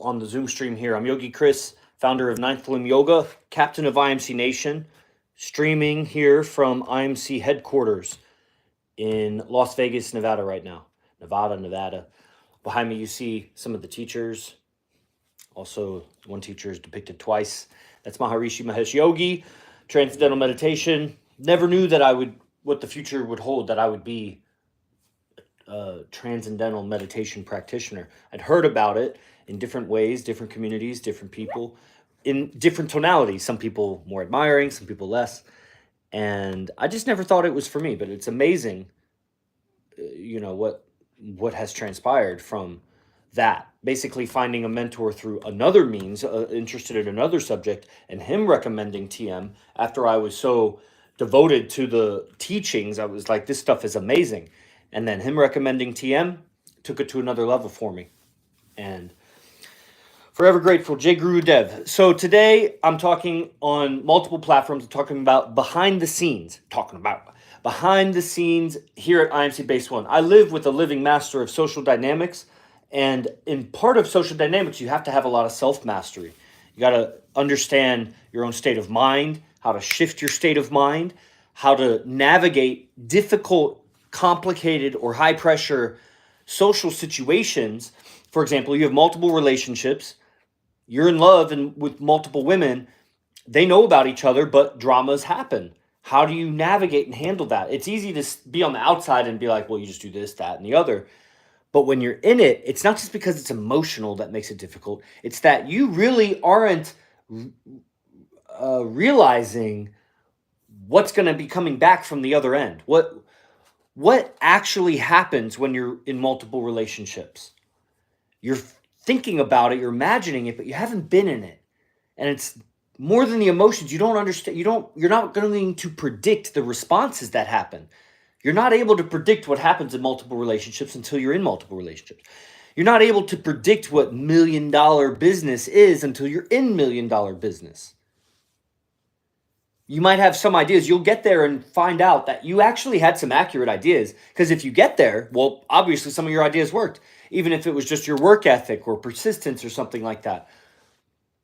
on the Zoom stream here. I'm Yogi Chris, founder of Ninth Limb Yoga, captain of IMC Nation, streaming here from IMC headquarters in Las Vegas, Nevada right now. Nevada. Behind me, you see some of the teachers. Also, one teacher is depicted twice. That's Maharishi Mahesh Yogi, Transcendental Meditation. Never knew that what the future would hold, that I would be a transcendental meditation practitioner. I'd heard about it in different ways, different communities, different people, in different tonalities. Some people more admiring, some people less. And I just never thought it was for me, but it's amazing, what has transpired from that. Basically finding a mentor through another means, interested in another subject, and him recommending TM after I was so devoted to the teachings. I was like, this stuff is amazing. And then him recommending TM took it to another level for me. And forever grateful, Jay Guru Dev. So today I'm talking on multiple platforms, talking about behind the scenes here at IMC Base One. I live with a living master of social dynamics. And in part of social dynamics, you have to have a lot of self-mastery. You got to understand your own state of mind, how to shift your state of mind, how to navigate difficult, complicated, or high-pressure social situations. For example, you have multiple relationships. You're in love and with multiple women. They know about each other, but dramas happen. How do you navigate and handle that? It's easy to be on the outside and be like, well, you just do this, that, and the other. But when you're in it, it's not just because it's emotional that makes it difficult. It's that you really aren't realizing what's going to be coming back from the other end. What actually happens when you're in multiple relationships? You're thinking about it, you're imagining it, but you haven't been in it. And it's more than the emotions. You don't understand. You're not going to predict the responses that happen. You're not able to predict what happens in multiple relationships until you're in multiple relationships. You're not able to predict what $1 million business is until you're in $1 million business. You might have some ideas. You'll get there and find out that you actually had some accurate ideas. Because if you get there, well, obviously some of your ideas worked, even if it was just your work ethic or persistence or something like that.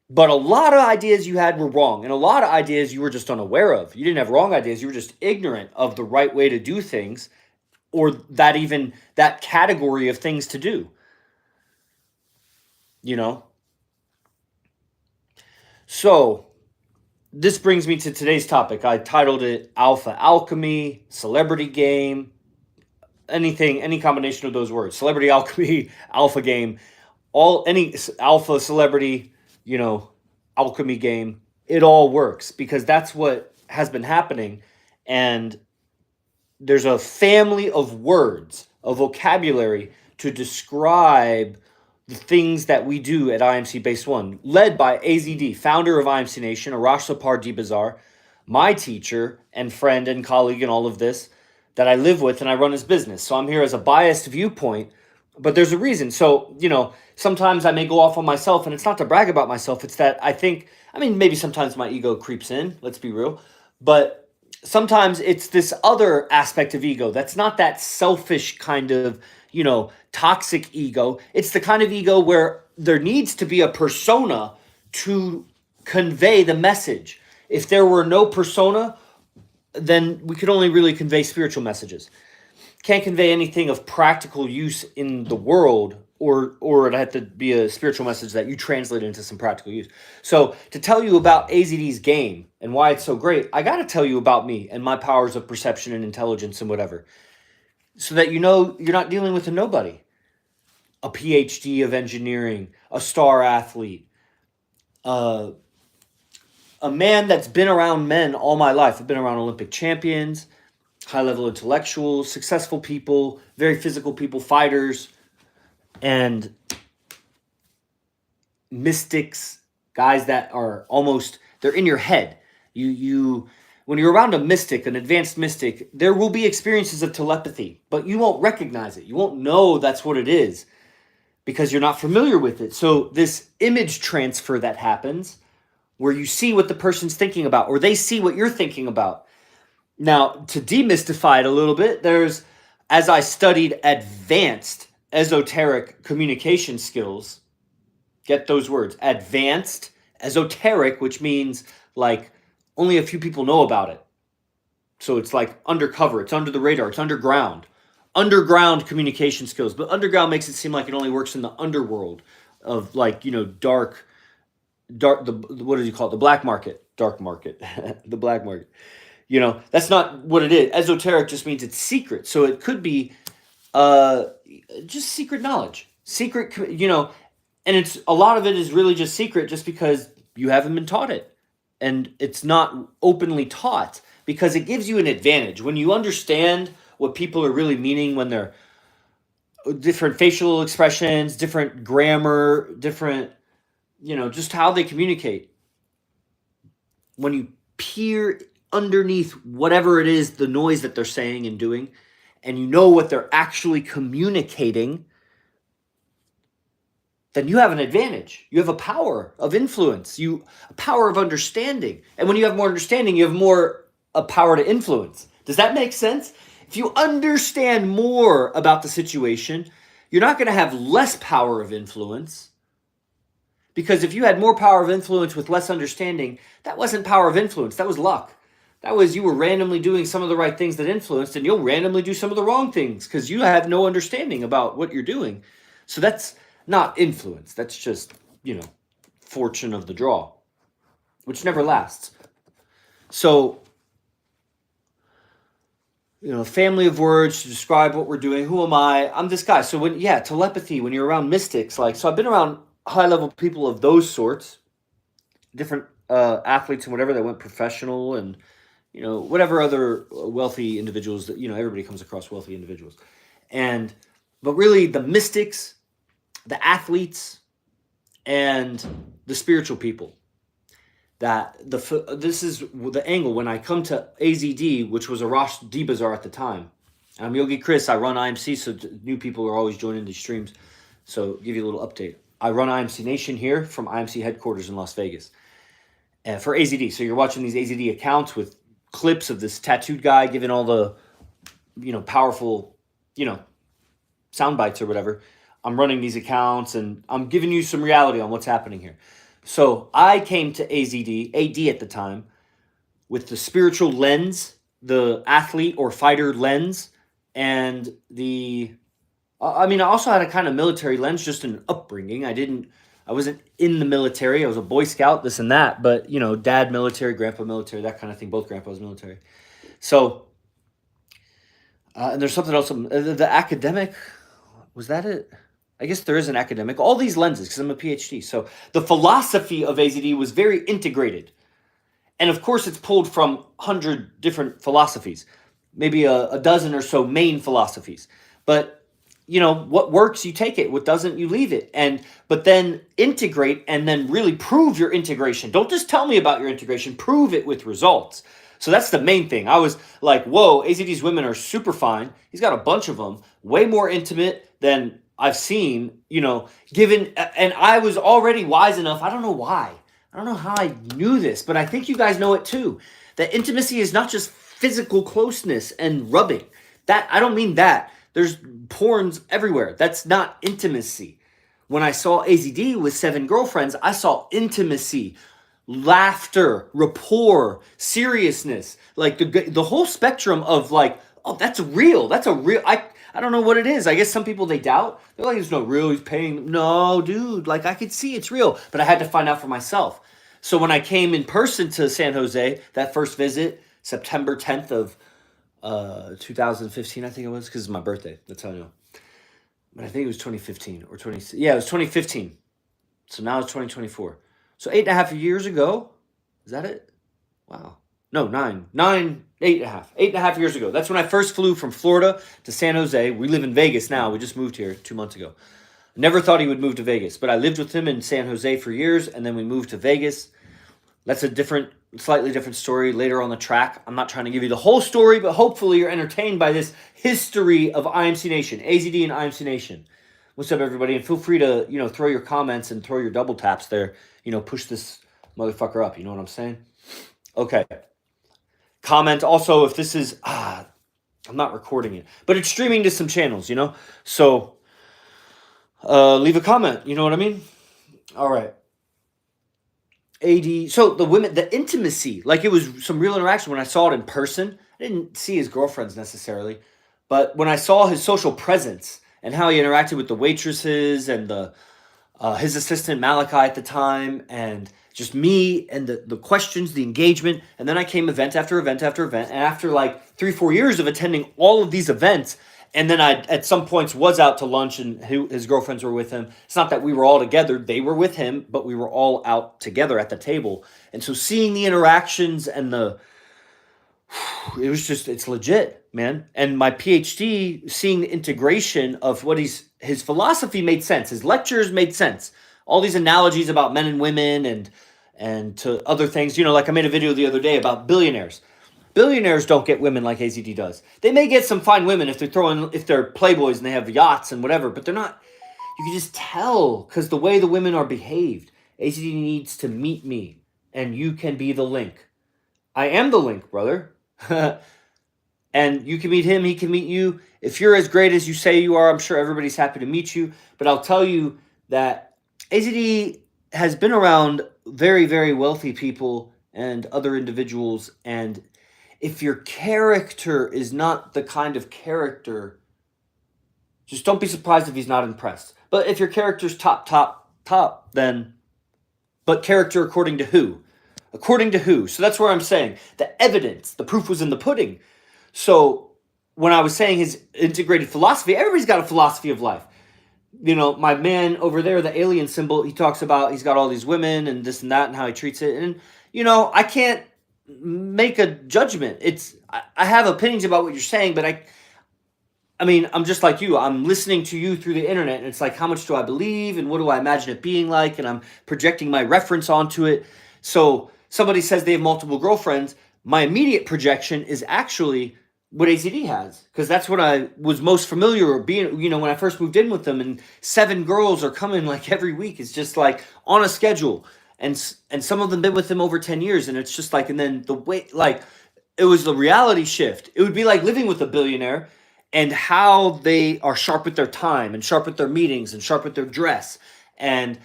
But a lot of ideas you had were wrong, and a lot of ideas you were just unaware of. You didn't have wrong ideas. You were just ignorant of the right way to do things, or that category of things to do. So this brings me to today's topic. I titled it Alpha Alchemy, Celebrity Game, any combination of those words. Celebrity Alchemy, Alpha Game, any alpha celebrity, alchemy game, it all works because that's what has been happening. And there's a family of words, a vocabulary to describe the things that we do at IMC Base One, led by AZD, founder of IMC Nation, Arash Sapar Dibazar, my teacher and friend and colleague in all of this that I live with and I run his business. So I'm here as a biased viewpoint, but there's a reason. So, sometimes I may go off on myself, and it's not to brag about myself. It's that maybe sometimes my ego creeps in, let's be real. But sometimes it's this other aspect of ego that's not that selfish kind of, toxic ego. It's the kind of ego where there needs to be a persona to convey the message. If there were no persona, then we could only really convey spiritual messages. Can't convey anything of practical use in the world, or it had to be a spiritual message that you translate into some practical use. So to tell you about AZD's game and why it's so great, I got to tell you about me and my powers of perception and intelligence and whatever, so that you're not dealing with a nobody. A PhD of engineering, a star athlete, a man that's been around men all my life. I've been around Olympic champions, high-level intellectuals, successful people, very physical people, fighters, and mystics, guys that are they're in your head. When you're around a mystic, an advanced mystic, there will be experiences of telepathy, but you won't recognize it. You won't know that's what it is because you're not familiar with it. So this image transfer that happens where you see what the person's thinking about, or they see what you're thinking about. Now, to demystify it a little bit, as I studied advanced esoteric communication skills, Get those words. Advanced, esoteric, which means like only a few people know about it. So it's like undercover, it's under the radar, it's underground. Underground communication skills. But underground makes it seem like it only works in the underworld of like, dark, what do you call it? The black market, dark market, the black market. That's not what it is. Esoteric just means it's secret. So it could be just secret knowledge, secret, and it's a lot of it is really just secret just because you haven't been taught it. And it's not openly taught because it gives you an advantage. When you understand what people are really meaning when they're different facial expressions, different grammar, different, just how they communicate. When you peer underneath whatever it is, the noise that they're saying and doing, and you know what they're actually communicating, then you have an advantage. You have a power of influence, a power of understanding. And when you have more understanding, you have a power to influence. Does that make sense? If you understand more about the situation, you're not going to have less power of influence. Because if you had more power of influence with less understanding, that wasn't power of influence. That was luck. That was you were randomly doing some of the right things that influenced, and you'll randomly do some of the wrong things because you have no understanding about what you're doing. So that's not influence. That's just, fortune of the draw, which never lasts. So, family of words to describe what we're doing. Who am I? I'm this guy. So telepathy, when you're around mystics, so I've been around high-level people of those sorts, different athletes and whatever that went professional and, whatever other wealthy individuals that, everybody comes across wealthy individuals. But really the mystics, the athletes, and the spiritual people, this is the angle when I come to AZD, which was a Rosh D Bazaar at the time. I'm Yogi Chris. I run IMC, so new people are always joining these streams. So give you a little update. I run IMC Nation here from IMC headquarters in Las Vegas for AZD. So you're watching these AZD accounts with clips of this tattooed guy giving all the, powerful, sound bites or whatever. I'm running these accounts and I'm giving you some reality on what's happening here. So I came to AZD, AD at the time, with the spiritual lens, the athlete or fighter lens, and I also had a kind of military lens, just an upbringing. I wasn't in the military. I was a Boy Scout, this and that, but, dad military, grandpa military, that kind of thing. Both grandpas military. So, and there's something else, the academic, was that it? I guess there is an academic. All these lenses, because I'm a PhD. So the philosophy of AZD was very integrated. And of course, it's pulled from 100 different philosophies, maybe a dozen or so main philosophies. But what works, you take it. What doesn't, you leave it. But then integrate and then really prove your integration. Don't just tell me about your integration. Prove it with results. So that's the main thing. I was like, whoa, AZD's women are super fine. He's got a bunch of them, way more intimate than I've seen, and I was already wise enough. I don't know why. I don't know how I knew this, but I think you guys know it too. That intimacy is not just physical closeness and rubbing. That I don't mean that. There's porns everywhere. That's not intimacy. When I saw AZD with 7 girlfriends, I saw intimacy, laughter, rapport, seriousness, like the whole spectrum of like, oh, that's real. That's a real. I don't know what it is. I guess some people, they doubt. They're like, it's not real. He's paying. No, dude. Like, I could see it's real. But I had to find out for myself. So when I came in person to San Jose, that first visit, September 10th of 2015, I think it was, because it's my birthday. That's how I know. But I think it was 2015 or 20. Yeah, it was 2015. So now it's 2024. So 8.5 years ago. Is that it? Wow. No, 8.5 years ago. That's when I first flew from Florida to San Jose. We live in Vegas now. We just moved here 2 months ago. Never thought he would move to Vegas, but I lived with him in San Jose for years, and then we moved to Vegas. That's a slightly different story later on the track. I'm not trying to give you the whole story, but hopefully you're entertained by this history of IMC Nation, AZD and IMC Nation. What's up, everybody? And feel free to, throw your comments and throw your double taps there. Push this motherfucker up. You know what I'm saying? Okay. Comment also if this is, I'm not recording it, but it's streaming to some channels, So leave a comment. You know what I mean? All right. AD. So the women, the intimacy, like it was some real interaction when I saw it in person. I didn't see his girlfriends necessarily, but when I saw his social presence and how he interacted with the waitresses and the his assistant Malachi at the time, and just me and the questions, the engagement, and then I came event after event after event, and after like 3-4 years of attending all of these events, and then I at some points was out to lunch and his girlfriends were with him. It's not that we were all together; they were with him, but we were all out together at the table, and so seeing the interactions and the it was just it's legit, man. And my PhD, seeing the integration of what his philosophy made sense. His lectures made sense. All these analogies about men and women and to other things. You know, like I made a video the other day about billionaires. Billionaires don't get women like AZD does. They may get some fine women if they're playboys and they have yachts and whatever, but they're not. You can just tell because the way the women are behaved. AZD needs to meet me, and you can be the link. I am the link, brother. And you can meet him, he can meet you. If you're as great as you say you are, I'm sure everybody's happy to meet you. But I'll tell you that AZD has been around very, very wealthy people and other individuals. And if your character is not the kind of character, just don't be surprised if he's not impressed. But if your character's top, then, but character according to who? According to who? So that's where I'm saying the evidence, the proof was in the pudding. So when I was saying his integrated philosophy, everybody's got a philosophy of life. You know, my man over there, the alien symbol, he talks about he's got all these women and this and that and how he treats it. And, you know, I can't make a judgment. I have opinions about what you're saying, but I mean, I'm just like you. I'm listening to you through the internet, and it's like, how much do I believe and what do I imagine it being like? And I'm projecting my reference onto it. So somebody says they have multiple girlfriends. My immediate projection is actually what AZD has, because that's what I was most familiar with being, you know, when I first moved in with them, and 7 girls are coming like every week. It's just like on a schedule, and some of them been with him over 10 years, and it's just like, and then the way, like, it was the reality shift. It would be like living with a billionaire and how they are sharp with their time and sharp with their meetings and sharp with their dress and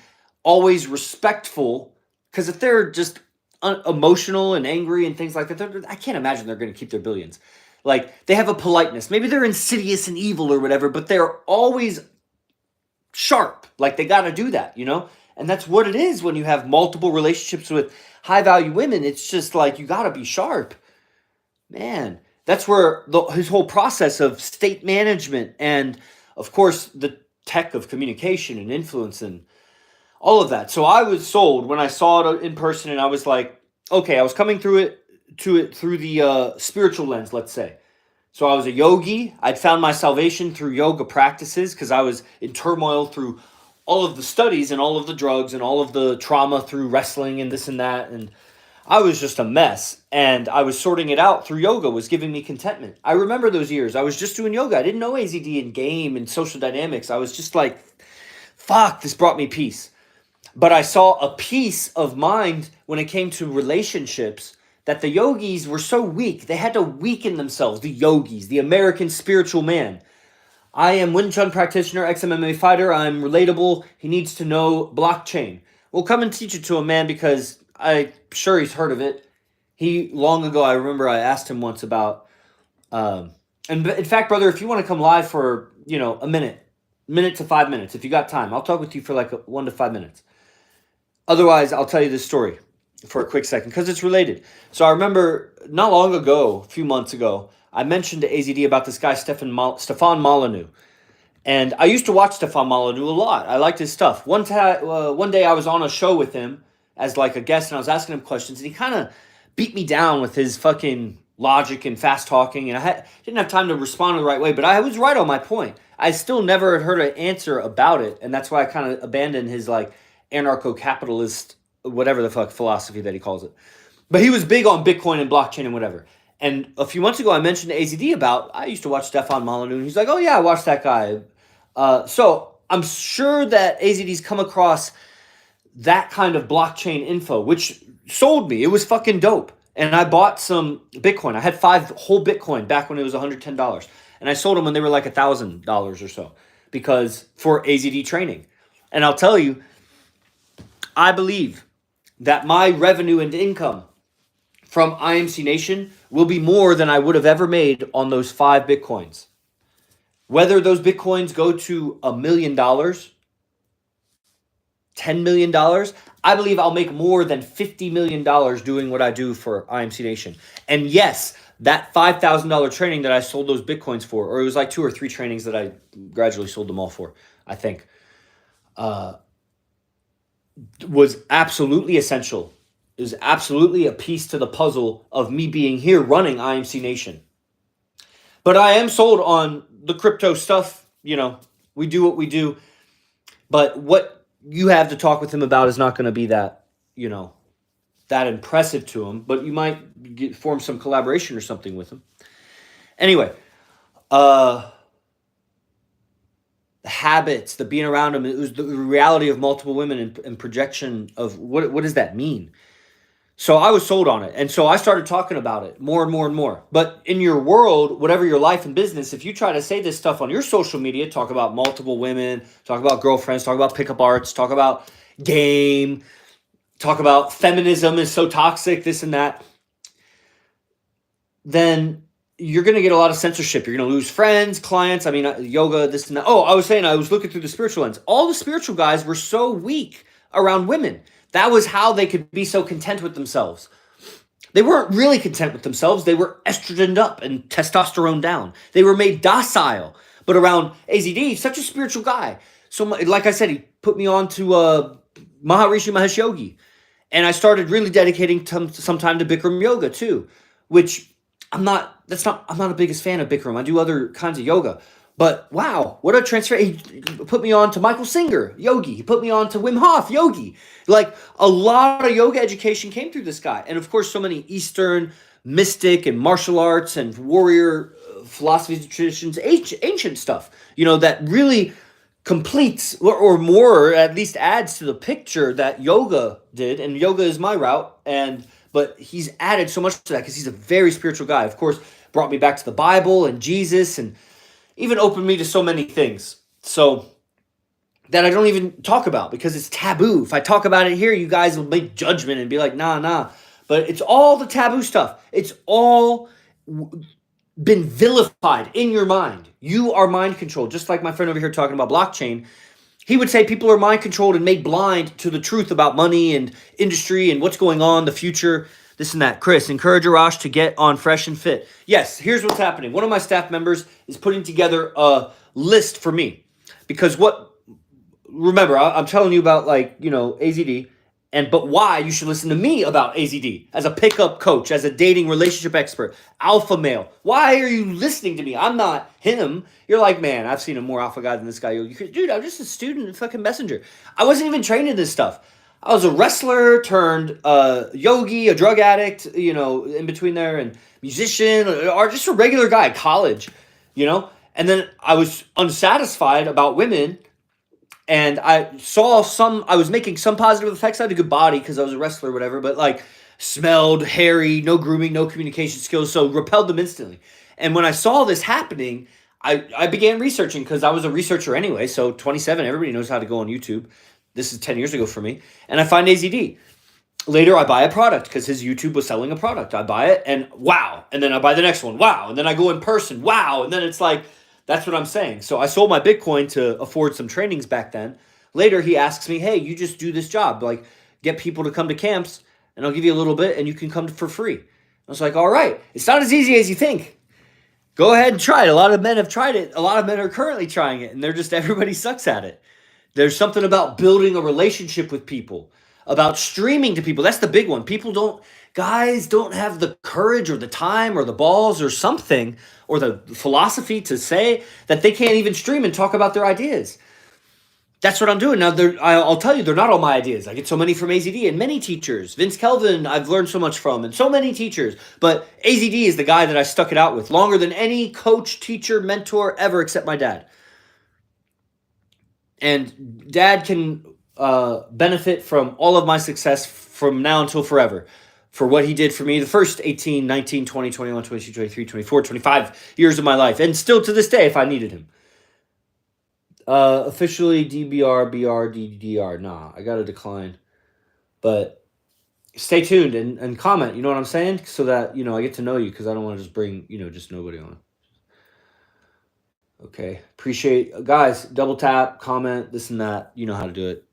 always respectful, because if they're just emotional and angry and things like that, I can't imagine they're going to keep their billions. Like, they have a politeness. Maybe they're insidious and evil or whatever, but they're always sharp. Like, they got to do that, you know? And that's what it is when you have multiple relationships with high-value women. It's just like, you got to be sharp. Man, that's where his whole process of state management and, of course, the tech of communication and influence and all of that. So I was sold when I saw it in person, and I was like, okay, I was coming through the spiritual lens, let's say. So I was a yogi. I'd found my salvation through yoga practices because I was in turmoil through all of the studies and all of the drugs and all of the trauma through wrestling and this and that. And I was just a mess. And I was sorting it out through yoga, was giving me contentment. I remember those years. I was just doing yoga. I didn't know AZD and game and social dynamics. I was just like, fuck, this brought me peace. But I saw a peace of mind when it came to relationships that the yogis were so weak. They had to weaken themselves, the yogis, the American spiritual man. I am Wing Chun practitioner, ex-MMA fighter. I'm relatable. He needs to know blockchain. Well, come and teach it to him, man, because I'm sure he's heard of it. Long ago, I remember I asked him once about, and in fact, brother, if you want to come live for, a minute to 5 minutes, if you got time, I'll talk with you for like 1 to 5 minutes. Otherwise, I'll tell you this story for a quick second because it's related. So I remember not long ago, a few months ago, I mentioned to AZD about this guy, Stefan Molyneux. And I used to watch Stefan Molyneux a lot. I liked his stuff. One day I was on a show with him as like a guest, and I was asking him questions, and he kind of beat me down with his fucking logic and fast talking, and I didn't have time to respond the right way, but I was right on my point. I still never had heard an answer about it, and that's why I kind of abandoned his like anarcho-capitalist, whatever the fuck philosophy that he calls it. But he was big on Bitcoin and blockchain and whatever. And a few months ago, I mentioned to AZD I used to watch Stefan Molyneux, and he's like, oh yeah, I watched that guy. So I'm sure that AZD's come across that kind of blockchain info, which sold me. It was fucking dope. And I bought some Bitcoin. I had 5 whole Bitcoin back when it was $110. And I sold them when they were like $1,000 or so, because for AZD training. And I'll tell you, I believe that my revenue and income from IMC Nation will be more than I would have ever made on those 5 Bitcoins. Whether those Bitcoins go to $1 million, $10 million, I believe I'll make more than $50 million doing what I do for IMC Nation. And yes, that $5,000 training that I sold those Bitcoins for, or it was like 2 or 3 trainings that I gradually sold them all for, I think, was absolutely essential. It was absolutely a piece to the puzzle of me being here running IMC Nation. But I am sold on the crypto stuff. You know, we do what we do. But what you have to talk with him about is not going to be that, you know, that impressive to him. But you might form some collaboration or something with him. Anyway, the habits, the being around him, it was the reality of multiple women and projection of what does that mean? So I was sold on it. And so I started talking about it more and more and more. But in your world, whatever your life and business, if you try to say this stuff on your social media, talk about multiple women, talk about girlfriends, talk about pickup arts, talk about game, talk about feminism is so toxic, this and that, then you're going to get a lot of censorship. You're going to lose friends, clients. I mean, yoga, this and that. Oh, I was saying, I was looking through the spiritual lens. All the spiritual guys were so weak around women. That was how they could be so content with themselves. They weren't really content with themselves. They were estrogened up and testosterone down. They were made docile. But around AZD, such a spiritual guy. So, like I said, he put me on to Maharishi Mahesh Yogi. And I started really dedicating some time to Bikram yoga too, which I'm not the biggest fan of Bikram. I do other kinds of yoga. But wow, what a transfer. He put me on to Michael Singer, yogi. He put me on to Wim Hof, yogi. Like a lot of yoga education came through this guy. And of course, so many Eastern mystic and martial arts and warrior philosophies and traditions, ancient stuff, you know, that really completes or more, or at least adds to the picture that yoga did. And yoga is my route. But he's added so much to that because he's a very spiritual guy. Of course, brought me back to the Bible and Jesus and even opened me to so many things. So that I don't even talk about because it's taboo. If I talk about it here, you guys will make judgment and be like, nah. But it's all the taboo stuff. It's all been vilified in your mind. You are mind controlled. Just like my friend over here talking about blockchain. He would say people are mind controlled and made blind to the truth about money and industry and what's going on, the future, this and that. Chris, encourage Arash to get on Fresh and Fit. Yes, here's what's happening. One of my staff members is putting together a list for me because remember, I'm telling you about AZD, but why you should listen to me about AZD as a pickup coach, as a dating relationship expert, alpha male. Why are you listening to me? I'm not him. You're like, man, I've seen a more alpha guy than this guy. Dude, I'm just a student and fucking messenger. I wasn't even trained in this stuff. I was a wrestler turned yogi, a drug addict, in between there, and musician, or just a regular guy at college, And then I was unsatisfied about women, and I was making some positive effects. I had a good body because I was a wrestler or whatever, but smelled hairy, no grooming, no communication skills, so repelled them instantly. And when I saw this happening, I began researching because I was a researcher anyway, so 27, everybody knows how to go on YouTube. This is 10 years ago for me. And I find AZD. Later, I buy a product because his YouTube was selling a product. I buy it and wow. And then I buy the next one. Wow. And then I go in person. Wow. And then it's like, that's what I'm saying. So I sold my Bitcoin to afford some trainings back then. Later, he asks me, hey, you just do this job. Get people to come to camps and I'll give you a little bit and you can come for free. I was like, all right. It's not as easy as you think. Go ahead and try it. A lot of men have tried it. A lot of men are currently trying it and everybody sucks at it. There's something about building a relationship with people, about streaming to people. That's the big one. Guys don't have the courage or the time or the balls or something or the philosophy to say that they can't even stream and talk about their ideas. That's what I'm doing. Now, I'll tell you, they're not all my ideas. I get so many from AZD and many teachers. Vince Kelvin, I've learned so much from, and so many teachers. But AZD is the guy that I stuck it out with longer than any coach, teacher, mentor ever except my dad. And dad can benefit from all of my success from now until forever for what he did for me the first 18, 19, 20, 21, 22, 23, 24, 25 years of my life. And still to this day if I needed him. Officially DBR, BR, DDR. Nah, I got to decline. But stay tuned and comment, you know what I'm saying? So that, I get to know you, because I don't want to just bring, just nobody on. Okay. Appreciate, guys, double tap, comment, this and that. You know how to do it.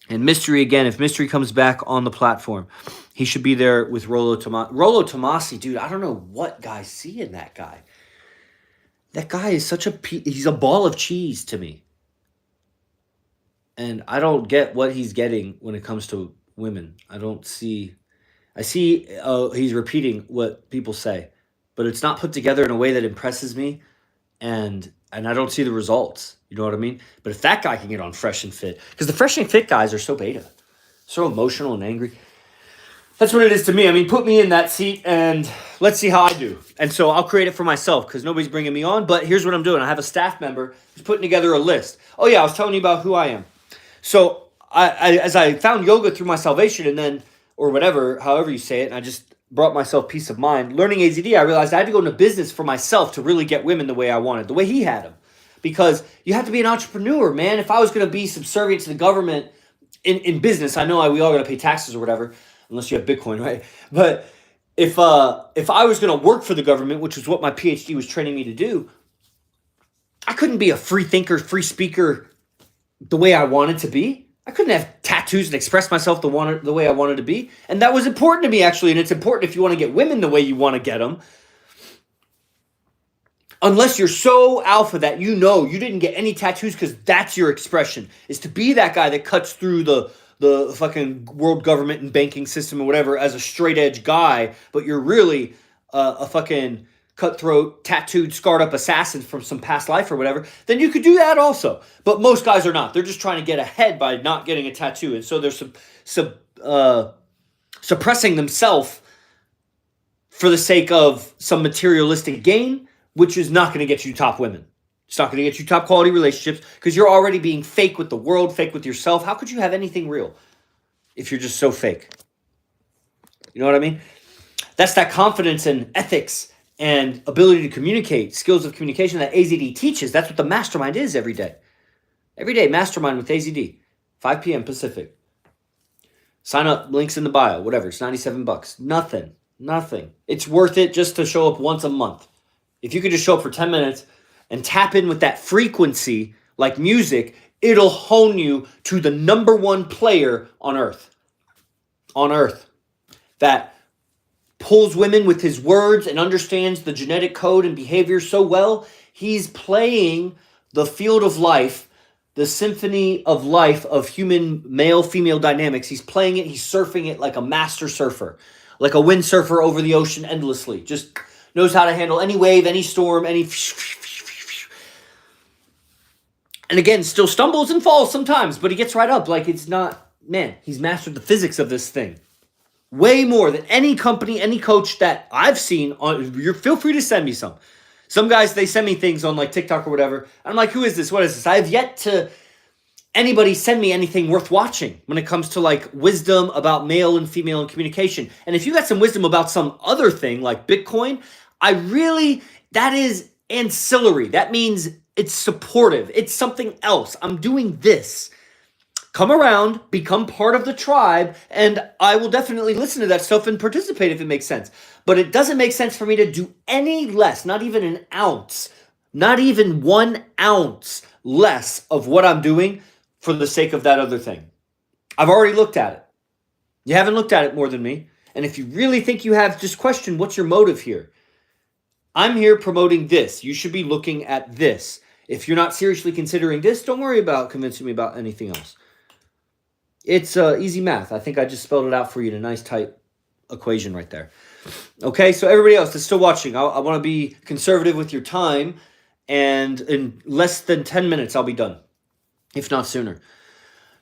And Mystery, again, if Mystery comes back on the platform, he should be there with Rollo Tomasi. Rollo Tomasi, dude, I don't know what guys see in that guy. That guy is he's a ball of cheese to me. And I don't get what he's getting when it comes to women. I see he's repeating what people say, but it's not put together in a way that impresses me. And I don't see the results. You know what I mean? But if that guy can get on Fresh and Fit, because the Fresh and Fit guys are so beta, so emotional and angry. That's what it is to me. I mean, put me in that seat and let's see how I do. And so I'll create it for myself, because nobody's bringing me on. But here's what I'm doing. I have a staff member who's putting together a list. Oh, yeah, I was telling you about who I am. So as I found yoga through my salvation, and then, or whatever, however you say it, and I just brought myself peace of mind. Learning AZD, I realized I had to go into business for myself to really get women the way I wanted, the way he had them. Because you have to be an entrepreneur, man. If I was going to be subservient to the government in business, I know we all got to pay taxes or whatever, unless you have Bitcoin, right? But if I was going to work for the government, which is what my PhD was training me to do, I couldn't be a free thinker, free speaker the way I wanted to be. I couldn't have tattoos and express myself the way I wanted to be. And that was important to me, actually. And it's important if you want to get women the way you want to get them. Unless you're so alpha that you didn't get any tattoos because that's your expression, is to be that guy that cuts through the fucking world government and banking system or whatever as a straight edge guy, but you're really a fucking cutthroat, tattooed, scarred up assassin from some past life or whatever, then you could do that also. But most guys are not. They're just trying to get ahead by not getting a tattoo. And so they're suppressing themselves for the sake of some materialistic gain, which is not going to get you top women. It's not going to get you top quality relationships, because you're already being fake with the world, fake with yourself. How could you have anything real if you're just so fake? You know what I mean? That's that confidence and ethics and ability to communicate, skills of communication that AZD teaches. That's what the mastermind is every day. Every day, mastermind with AZD, 5 p.m. Pacific. Sign up, links in the bio, whatever. It's $97. Nothing. It's worth it just to show up once a month. If you could just show up for 10 minutes and tap in with that frequency, like music, it'll hone you to the number one player on earth. On earth. That pulls women with his words and understands the genetic code and behavior so well. He's playing the field of life, the symphony of life of human male-female dynamics. He's playing it. He's surfing it like a master surfer, like a windsurfer over the ocean endlessly. Just knows how to handle any wave, any storm, any... And again, still stumbles and falls sometimes, but he gets right up. Like, it's not... Man, he's mastered the physics of this thing. Way more than any company, any coach that I've seen. Feel free to send me some. Some guys, they send me things on like TikTok or whatever. I'm like, who is this? What is this? I have yet to anybody send me anything worth watching when it comes to like wisdom about male and female and communication. And if you got some wisdom about some other thing like Bitcoin, that is ancillary. That means it's supportive. It's something else. I'm doing this. Come around, become part of the tribe, and I will definitely listen to that stuff and participate if it makes sense. But it doesn't make sense for me to do any less, not even an ounce, not even 1 ounce less of what I'm doing for the sake of that other thing. I've already looked at it. You haven't looked at it more than me. And if you really think you have, just question, what's your motive here? I'm here promoting this. You should be looking at this. If you're not seriously considering this, don't worry about convincing me about anything else. It's easy math. I think I just spelled it out for you in a nice tight equation right there. Okay, so everybody else that's still watching, I want to be conservative with your time, and in less than 10 minutes, I'll be done, if not sooner.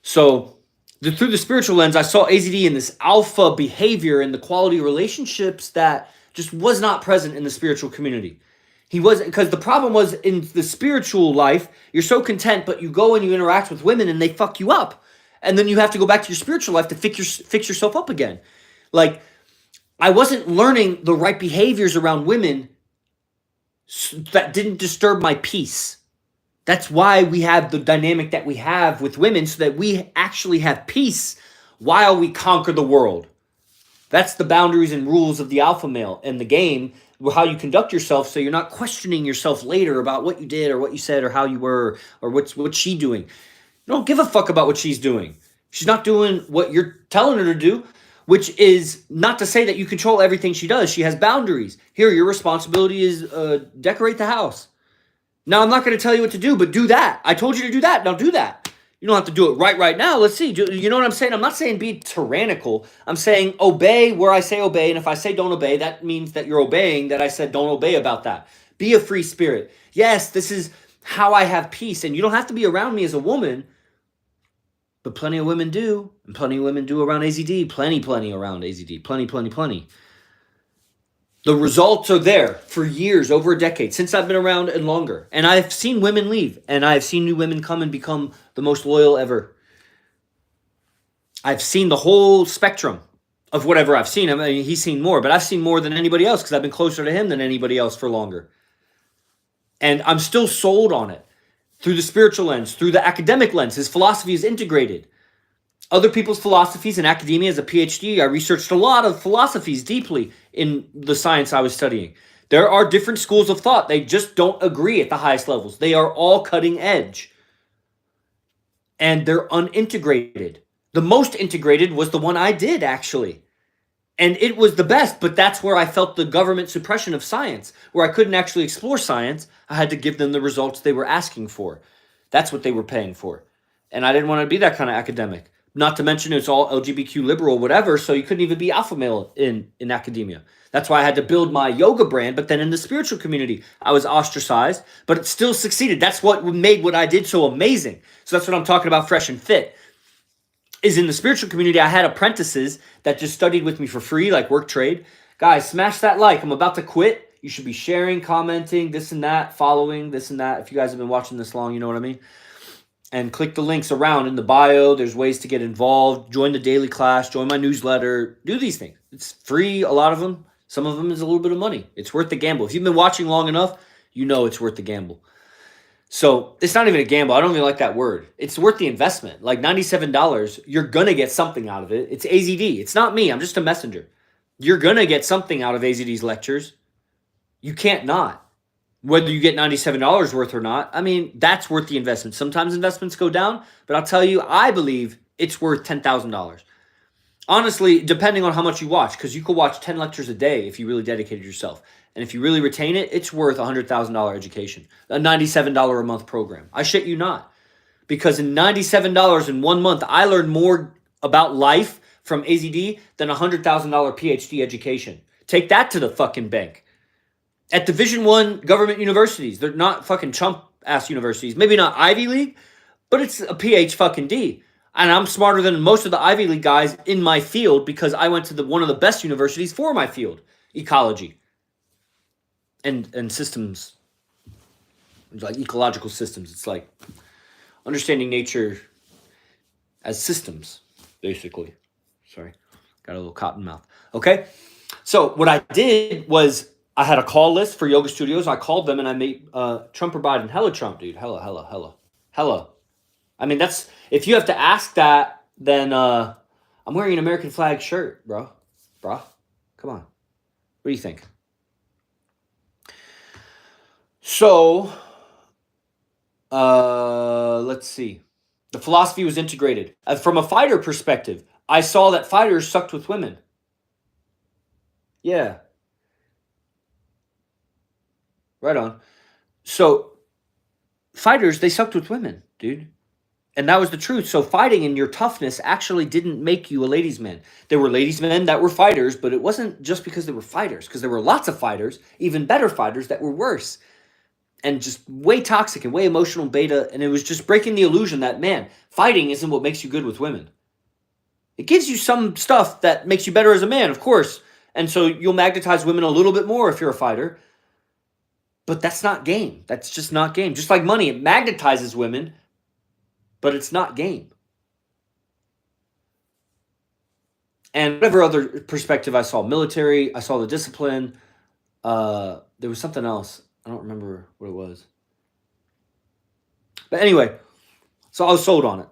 So through the spiritual lens, I saw AZD in this alpha behavior and the quality relationships that just was not present in the spiritual community. He wasn't, because the problem was in the spiritual life, you're so content, but you go and you interact with women and they fuck you up. And then you have to go back to your spiritual life to fix yourself up again. Like, I wasn't learning the right behaviors around women that didn't disturb my peace. That's why we have the dynamic that we have with women, so that we actually have peace while we conquer the world. That's the boundaries and rules of the alpha male and the game, how you conduct yourself, so you're not questioning yourself later about what you did or what you said or how you were or what's she doing. You don't give a fuck about what she's doing. She's not doing what you're telling her to do, which is not to say that you control everything she does. She has boundaries. Here, your responsibility is decorate the house. Now, I'm not going to tell you what to do, but do that. I told you to do that. Now do that. You don't have to do it right now. Let's see. You know what I'm saying? I'm not saying be tyrannical. I'm saying obey where I say obey. And if I say don't obey, that means that you're obeying that I said don't obey about that. Be a free spirit. Yes, this is how I have peace. And you don't have to be around me as a woman, but plenty of women do. And plenty of women do around AZD. Plenty around AZD. Plenty. The results are there for years, over a decade, since I've been around and longer. And I've seen women leave, and I've seen new women come and become the most loyal ever. I've seen the whole spectrum of whatever I've seen. I mean, he's seen more, but I've seen more than anybody else because I've been closer to him than anybody else for longer. And I'm still sold on it through the spiritual lens, through the academic lens. His philosophy is integrated. Other people's philosophies in academia. As a PhD, I researched a lot of philosophies deeply in the science I was studying. There are different schools of thought. They just don't agree at the highest levels. They are all cutting edge. And they're unintegrated. The most integrated was the one I did, actually. And it was the best, but that's where I felt the government suppression of science, where I couldn't actually explore science. I had to give them the results they were asking for. That's what they were paying for. And I didn't want to be that kind of academic. Not to mention it's all LGBTQ liberal, whatever, so you couldn't even be alpha male in academia. That's why I had to build my yoga brand, but then in the spiritual community, I was ostracized, but it still succeeded. That's what made what I did so amazing. So that's what I'm talking about, fresh and fit. Is in the spiritual community, I had apprentices that just studied with me for free, like work trade. Guys, smash that like. I'm about to quit. You should be sharing, commenting, this and that, following, this and that. If you guys have been watching this long, you know what I mean. And click the links around in the bio. There's ways to get involved. Join the daily class. Join my newsletter. Do these things. It's free, a lot of them. Some of them is a little bit of money. It's worth the gamble. If you've been watching long enough, you know it's worth the gamble. So it's not even a gamble. I don't even like that word. It's worth the investment. Like $97, you're going to get something out of it. It's AZD. It's not me. I'm just a messenger. You're going to get something out of AZD's lectures. You can't not. Whether you get $97 worth or not, I mean, that's worth the investment. Sometimes investments go down, but I'll tell you, I believe it's worth $10,000. Honestly, depending on how much you watch, because you could watch 10 lectures a day if you really dedicated yourself. And if you really retain it, it's worth $100,000 education, a $97 a month program. I shit you not. Because in $97 in 1 month, I learned more about life from AZD than a $100,000 PhD education. Take that to the fucking bank. At Division I government universities, they're not fucking chump-ass universities. Maybe not Ivy League, but it's a PhD fucking D. And I'm smarter than most of the Ivy League guys in my field because I went to one of the best universities for my field, ecology and systems, like ecological systems. It's like understanding nature as systems, basically. Sorry, got a little cotton mouth. Okay, so what I did was I had a call list for yoga studios. I called them and I made Trump or Biden. Hella Trump, dude. Hella. I mean, that's, if you have to ask that, then I'm wearing an American flag shirt, bro. Come on. What do you think? So, let's see. The philosophy was integrated. From a fighter perspective, I saw that fighters sucked with women. Yeah. Right on. So, fighters, they sucked with women, dude. And that was the truth. So fighting and your toughness actually didn't make you a ladies' man. There were ladies' men that were fighters, but it wasn't just because they were fighters, because there were lots of fighters, even better fighters, that were worse. And just way toxic and way emotional beta. And it was just breaking the illusion that, man, fighting isn't what makes you good with women. It gives you some stuff that makes you better as a man, of course. And so you'll magnetize women a little bit more if you're a fighter. But that's not game. That's just not game. Just like money, it magnetizes women, but it's not game. And whatever other perspective I saw, military, I saw the discipline. There was something else. I don't remember what it was. But anyway, so I was sold on it.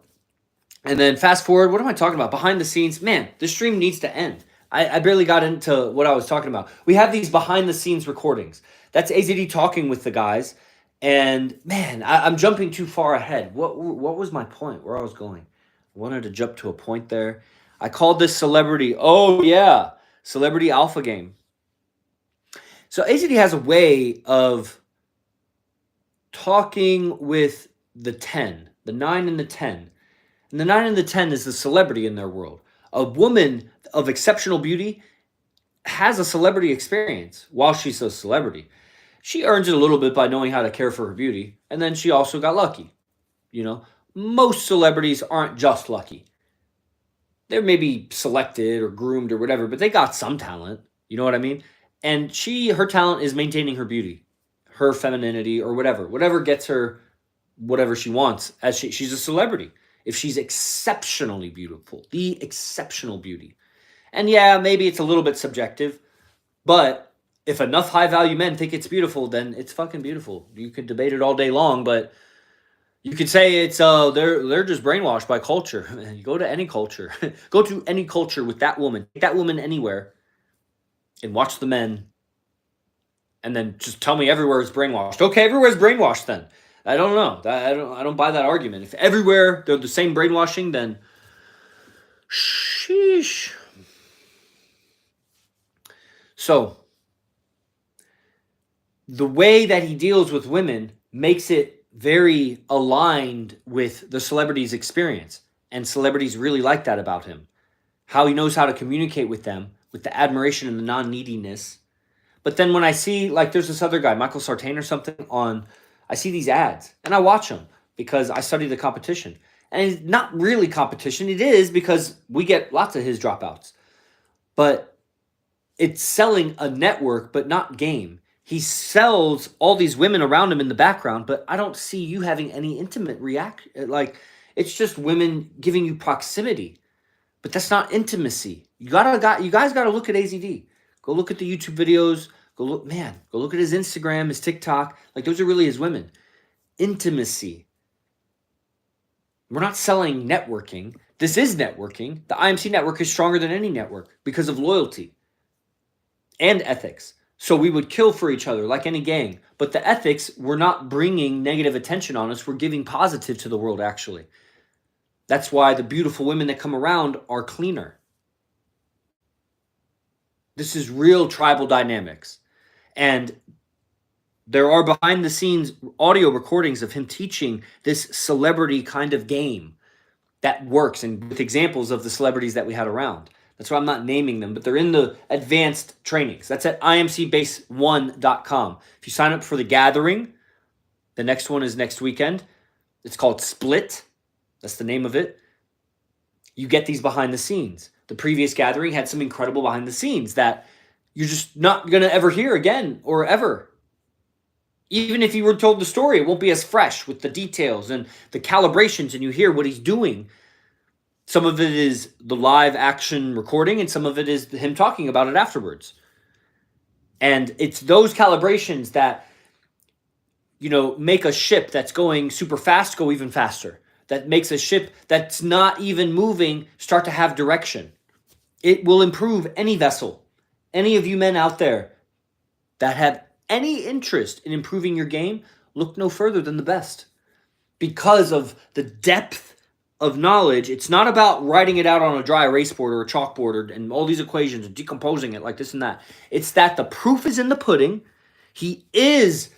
And then fast forward, what am I talking about? Behind the scenes, man, the stream needs to end. I barely got into what I was talking about. We have these behind the scenes recordings. That's AZD talking with the guys. And man, I'm jumping too far ahead. What was my point? Where I was going? I wanted to jump to a point there. I called this celebrity. Oh yeah, celebrity alpha game. So AZD has a way of talking with the 10, the 9 and the 10. And the 9 and the 10 is the celebrity in their world. A woman of exceptional beauty has a celebrity experience while she's a celebrity. She earns it a little bit by knowing how to care for her beauty. And then she also got lucky. You know, most celebrities aren't just lucky. They're maybe selected or groomed or whatever, but they got some talent. You know what I mean? And her talent is maintaining her beauty, her femininity, or whatever gets her whatever she wants. As she's a celebrity. If she's exceptionally beautiful, the exceptional beauty. And yeah, maybe it's a little bit subjective, but if enough high value men think it's beautiful, then it's fucking beautiful. You could debate it all day long, but you could say it's they're just brainwashed by culture. You go to any culture. Go to any culture with that woman. Take that woman anywhere and watch the men. And then just tell me everywhere is brainwashed. Okay, everywhere's brainwashed then. I don't know. I don't buy that argument. If everywhere they're the same brainwashing, then sheesh. So the way that he deals with women makes it very aligned with the celebrity's experience. And celebrities really like that about him. How he knows how to communicate with them, with the admiration and the non-neediness. But then when I see, like, there's this other guy, Michael Sartain or something on, I see these ads and I watch them because I study the competition. And it's not really competition. It is because we get lots of his dropouts. But it's selling a network, but not game. He sells all these women around him in the background, but I don't see you having any intimate reaction. Like, it's just women giving you proximity. But that's not intimacy. You guys gotta look at AZD. Go look at the YouTube videos. Go look at his Instagram, his TikTok. Like, those are really his women. Intimacy. We're not selling networking. This is networking. The IMC network is stronger than any network because of loyalty and ethics. So we would kill for each other like any gang. But the ethics, we're not bringing negative attention on us. We're giving positive to the world, actually. That's why the beautiful women that come around are cleaner. This is real tribal dynamics. And there are behind the scenes audio recordings of him teaching this celebrity kind of game that works, and with examples of the celebrities that we had around. That's why I'm not naming them, but they're in the advanced trainings. That's at imcbase1.com. If you sign up for the gathering, the next one is next weekend. It's called Split. That's the name of it. You get these behind the scenes. The previous gathering had some incredible behind the scenes that you're just not going to ever hear again or ever. Even if you were told the story, it won't be as fresh with the details and the calibrations, and you hear what he's doing. Some of it is the live action recording, and some of it is him talking about it afterwards. And it's those calibrations that, make a ship that's going super fast go even faster. That makes a ship that's not even moving start to have direction. It will improve any vessel. Any of you men out there that have any interest in improving your game, look no further than the best. Because of the depth of knowledge, it's not about writing it out on a dry erase board or a chalkboard and all these equations and decomposing it like this and that. It's that the proof is in the pudding. He is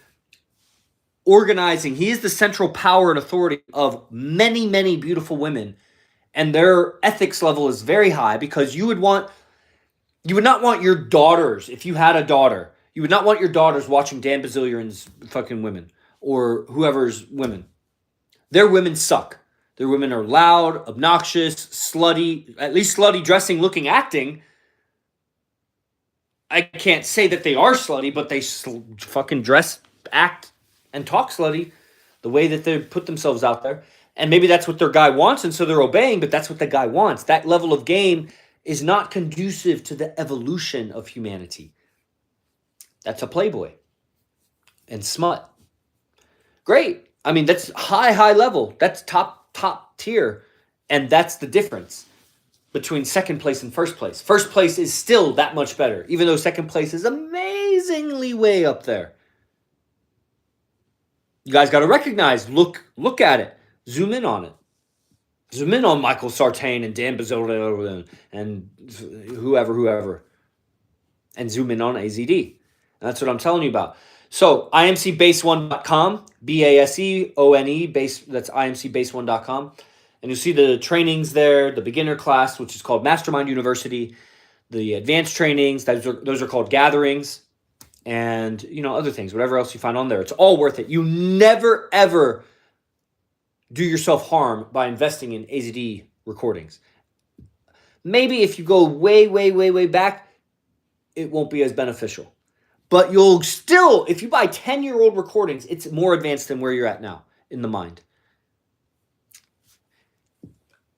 organizing. He is the central power and authority of many, many beautiful women. And their ethics level is very high because you would not want your daughters, if you had a daughter, you would not want your daughters watching Dan Bazillion's fucking women or whoever's women. Their women suck. Their women are loud, obnoxious, slutty, at least slutty dressing, looking, acting. I can't say that they are slutty, but they fucking dress, act, and talk slutty the way that they put themselves out there. And maybe that's what their guy wants, and so they're obeying, but that's what the guy wants. That level of game is not conducive to the evolution of humanity. That's a playboy and smut. Great. I mean, that's high level. That's top tier. And that's the difference between second place and first place. First place is still that much better, even though second place is amazingly way up there. You guys got to recognize, look at it, zoom in on it. Zoom in on Michael Sartain and Dan Bazzola and whoever. And zoom in on AZD. And that's what I'm telling you about. So, imcbase1.com, BASEONE, base, that's imcbase1.com. And you'll see the trainings there, the beginner class, which is called Mastermind University, the advanced trainings, those are called gatherings, and other things, whatever else you find on there. It's all worth it. You never, ever do yourself harm by investing in AZD recordings. Maybe if you go way, way, way, way back, it won't be as beneficial. But you'll still, if you buy 10-year-old recordings, it's more advanced than where you're at now in the mind.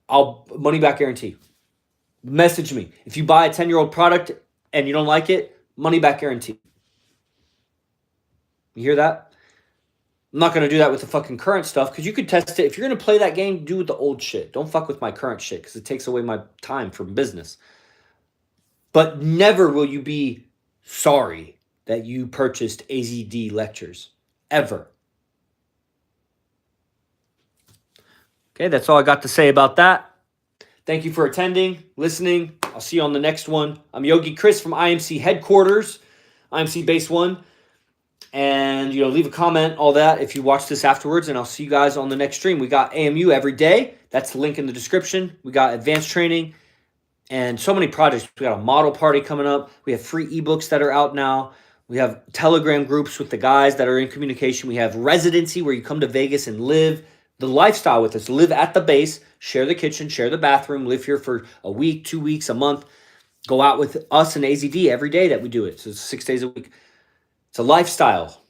I'll money back guarantee. Message me. If you buy a 10-year-old product and you don't like it, money back guarantee. You hear that? I'm not going to do that with the fucking current stuff because you could test it. If you're going to play that game, do with the old shit. Don't fuck with my current shit because it takes away my time from business. But never will you be sorry that you purchased AZD lectures. Ever. Okay, that's all I got to say about that. Thank you for attending, listening. I'll see you on the next one. I'm Yogi Chris from IMC headquarters, IMC Base 1. And, leave a comment, all that, if you watch this afterwards. And I'll see you guys on the next stream. We got AMU every day. That's the link in the description. We got advanced training and so many projects. We got a model party coming up. We have free ebooks that are out now. We have Telegram groups with the guys that are in communication. We have residency where you come to Vegas and live the lifestyle with us. Live at the base, share the kitchen, share the bathroom, live here for a week, 2 weeks, a month. Go out with us and AZD every day that we do it. So it's 6 days a week. It's a lifestyle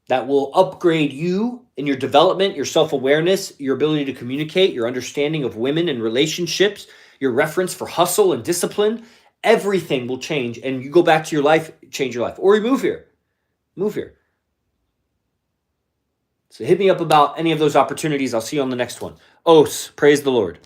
that will upgrade you in your development, your self-awareness, your ability to communicate, your understanding of women and relationships, your reference for hustle and discipline. Everything will change, and you go back to your life, change your life. Or you move here. Move here. So hit me up about any of those opportunities. I'll see you on the next one. Os, praise the Lord.